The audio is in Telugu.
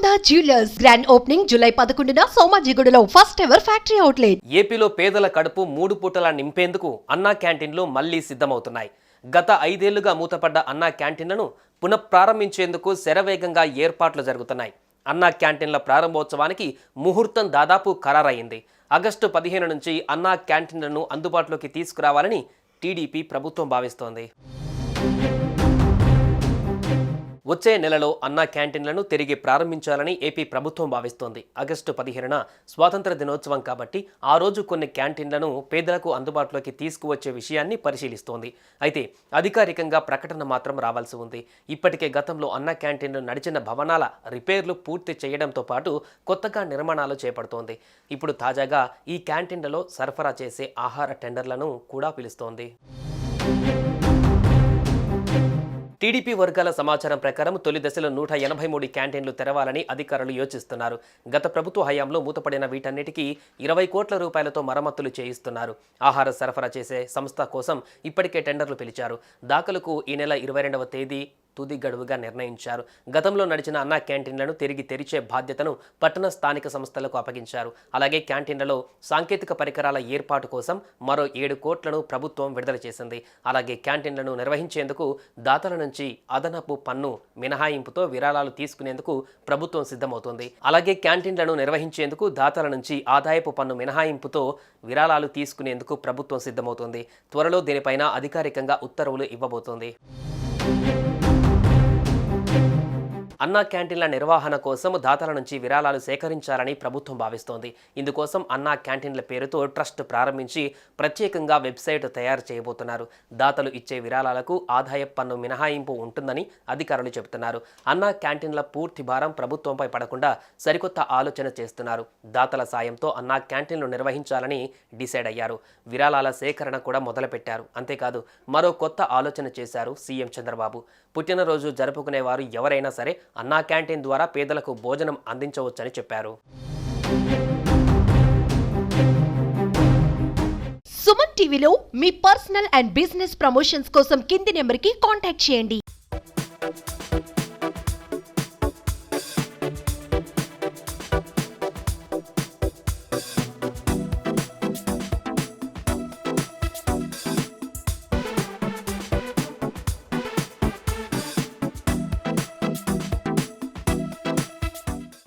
Golconda jewellers grand opening July 11న సోమాజిగూడలో ఫస్ట్ ఎవర్ ఫ్యాక్టరీ అవుట్లెట్. ఏపీలో పేదల కడుపు 3 పూటలా నింపేందుకు అన్నా క్యాంటీన్లు మళ్లీ సిద్ధమవుతున్నాయి. గత 5 ఏళ్లుగా మూతపడ్డ అన్నా క్యాంటీన్లను పునఃప్రారంభించేందుకు శరవేగంగా ఏర్పాట్లు జరుగుతున్నాయి. అన్నా క్యాంటీన్ల ప్రారంభోత్సవానికి ముహూర్తం దాదాపు ఖరారయ్యింది. ఆగస్టు 15 నుంచి అన్నా క్యాంటీన్లను అందుబాటులోకి తీసుకురావాలని టీడీపీ ప్రభుత్వం భావిస్తోంది. వచ్చే నెలలో అన్నా క్యాంటీన్లను తిరిగి ప్రారంభించాలని ఏపీ ప్రభుత్వం భావిస్తోంది. ఆగస్టు 15న స్వాతంత్ర దినోత్సవం కాబట్టి ఆ రోజు కొన్ని క్యాంటీన్లను పేదలకు అందుబాటులోకి తీసుకువచ్చే విషయాన్ని పరిశీలిస్తోంది. అయితే అధికారికంగా ప్రకటన మాత్రం రావాల్సి ఉంది. ఇప్పటికే గతంలో అన్నా క్యాంటీన్లు నడిచిన భవనాల రిపేర్లు పూర్తి చేయడంతో పాటు కొత్తగా నిర్మాణాలు చేపడుతోంది. ఇప్పుడు తాజాగా ఈ క్యాంటీన్లలో సరఫరా చేసే ఆహార టెండర్లను కూడా పిలుస్తోంది. టీడీపీ వర్గాల సమాచారం ప్రకారం తొలి దశలో 183 క్యాంటీన్లు తెరవాలని అధికారులు యోచిస్తున్నారు. గత ప్రభుత్వ హయాంలో మూతపడిన వీటన్నిటికీ 20 కోట్ల రూపాయలతో మరమ్మతులు చేయిస్తున్నారు. ఆహార సరఫరా చేసే సంస్థ కోసం ఇప్పటికే టెండర్లు పిలిచారు. దాఖలుకు ఈ నెల 22వ తేదీ తుది గడువుగా నిర్ణయించారు. గతంలో నడిచిన అన్నా క్యాంటీన్లను తిరిగి తెరిచే బాధ్యతను పట్టణ స్థానిక సంస్థలకు అప్పగించారు. అలాగే క్యాంటీన్లలో సాంకేతిక పరికరాల ఏర్పాటు కోసం మరో 7 కోట్లను ప్రభుత్వం విడుదల చేసింది. అలాగే క్యాంటీన్లను నిర్వహించేందుకు దాతల నుంచి అదనపు పన్ను మినహాయింపుతో విరాళాలు తీసుకునేందుకు ప్రభుత్వం సిద్ధమవుతుంది. అలాగే క్యాంటీన్లను నిర్వహించేందుకు దాతల నుంచి ఆదాయపు పన్ను మినహాయింపుతో విరాళాలు తీసుకునేందుకు ప్రభుత్వం సిద్ధమవుతుంది. త్వరలో దీనిపైన అధికారికంగా ఉత్తర్వులు ఇవ్వబోతోంది. అన్నా క్యాంటీన్ల నిర్వహణ కోసం దాతల నుంచి విరాళాలు సేకరించాలని ప్రభుత్వం భావిస్తోంది. ఇందుకోసం అన్నా క్యాంటీన్ల పేరుతో ట్రస్ట్ ప్రారంభించి ప్రత్యేకంగా వెబ్సైట్ తయారు చేయబోతున్నారు. దాతలు ఇచ్చే విరాళాలకు ఆదాయ పన్ను మినహాయింపు ఉంటుందని అధికారులు చెబుతున్నారు. అన్నా క్యాంటీన్ల పూర్తి భారం ప్రభుత్వంపై పడకుండా సరికొత్త ఆలోచన చేస్తున్నారు. దాతల సాయంతో అన్నా క్యాంటీన్లు నిర్వహించాలని డిసైడ్ అయ్యారు. విరాళాల సేకరణ కూడా మొదలుపెట్టారు. అంతేకాదు మరో కొత్త ఆలోచన చేశారు సీఎం చంద్రబాబు. పుట్టినరోజు జరుపుకునేవారు ఎవరైనా సరే అన్నా క్యాంటీన్ ద్వారా పేదలకు భోజనం అందించవచ్చని చెప్పారు. సుమన్ టీవీలో మీ పర్సనల్ అండ్ బిజినెస్ ప్రమోషన్స్ కోసం కింది నెంబర్కి కాంటాక్ట్ చేయండి.